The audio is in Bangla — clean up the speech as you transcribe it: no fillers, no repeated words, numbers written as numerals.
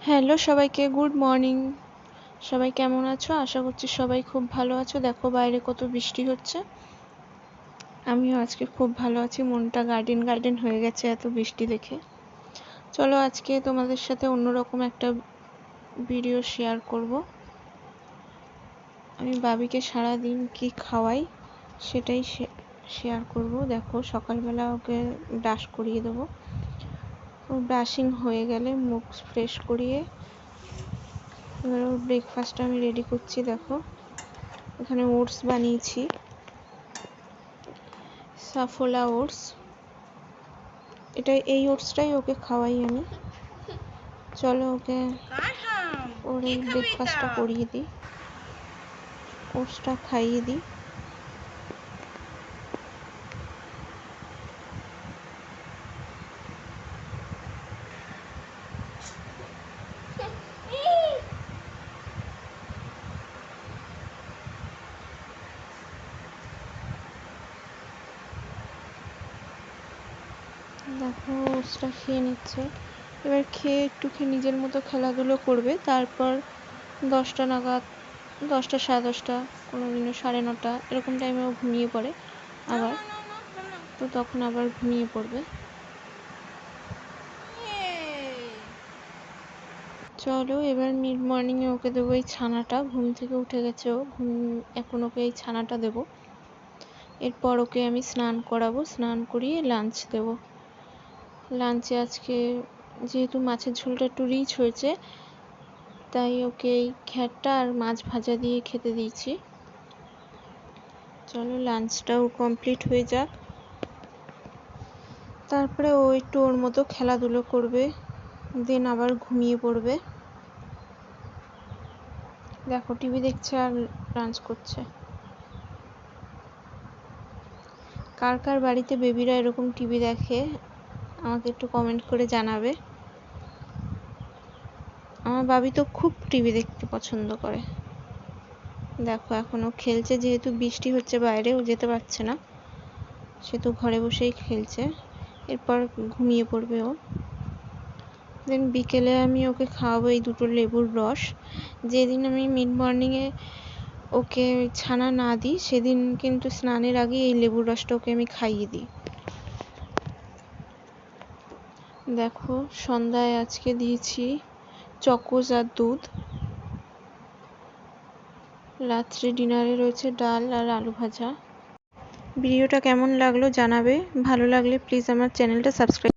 হ্যালো সবাইকে, গুড মর্নিং। সবাই কেমন আছো? আশা করছি সবাই খুব ভালো আছো। দেখো বাইরে কত বৃষ্টি হচ্ছে। আমিও আজকে খুব ভালো আছি, মনটা গার্ডেন গার্ডেন হয়ে গেছে এত বৃষ্টি দেখে। চলো আজকে তোমাদের সাথে অন্যরকম একটা ভিডিও শেয়ার করব। আমি বাবিকে সারাদিন কি খাওয়াই সেটাই শেয়ার করব। দেখো সকালবেলা ওকে ব্রাশ করিয়ে দেবো। ও ব্রাশিং হয়ে গেলে মুখ ফ্রেশ করিয়ে এবার ওর ব্রেকফাস্টটা আমি রেডি করছি। দেখো এখানে ওটস বানিয়েছি, সাফোলা ওটস। এই ওটসটাই ওকে খাওয়াই আমি। চলো ওকে ওর এই ব্রেকফাস্টটা করিয়ে দিই, ওটসটা খাইয়ে দিই। দেখো ওটসটা খেয়ে নিচ্ছে। এবার খেয়ে একটুখানি নিজের মতো খেলাধুলো করবে, তারপর 10টা নাগাদ, 10টা সাড়ে 10টা, কোনোদিনও 9:30 এরকম টাইমেও ঘুমিয়ে পড়ে আবার। তো তখন আবার ঘুমিয়ে পড়বে। চলো এবার মিড মর্নিংয়ে ওকে দেবো এই ছানাটা। ঘুম থেকে উঠে গেছে ও, এখন ওকে এই ছানাটা দেবো। এরপর ওকে আমি স্নান করাবো, স্নান করিয়ে লাঞ্চ দেবো। লাঞ্চে আজকে যেহেতু মাছের ঝোলটা একটু রিচ হয়েছে, তাই ওকে এই ঘ্যাঁটটা আর মাছ ভাজা দিয়ে খেতে দিয়েছি। চলো লাঞ্চটাও কমপ্লিট হয়ে যাক, তারপরে ও একটু ওর মতো খেলাধুলো করবে, দেন আবার ঘুমিয়ে পড়বে। দেখো টিভি দেখছে আর লাঞ্চ করছে। কার কার বাড়িতে বেবিরা এরকম টিভি দেখে আমাকে একটু কমেন্ট করে জানাবে। আমার বাবি তো খুব টিভি দেখতে পছন্দ করে। দেখো এখনো খেলছে, যেহেতু বৃষ্টি হচ্ছে বাইরে, ও যেতে পারছে না, সে তো ঘরে বসেই খেলছে। এরপর ঘুমিয়ে পড়বে ও। দেন বিকেলে আমি ওকে খাওয়াবো এই 2টো লেবুর রস। যেদিন আমি মিড মর্নিংয়ে ওকে ছানা না দিই, সেদিন কিন্তু স্নানের আগে এই লেবুর রসটা ওকে আমি খাইয়ে দিই। দেখো সন্ধ্যায় আজকে দিয়েছি চকোজ আর দুধ। রাত্রে ডিনারে রয়েছে ডাল আর আলু ভাজা। ভিডিওটা কেমন লাগলো জানাবে, ভালো লাগলে প্লিজ আমার চ্যানেলটা সাবস্ক্রাইব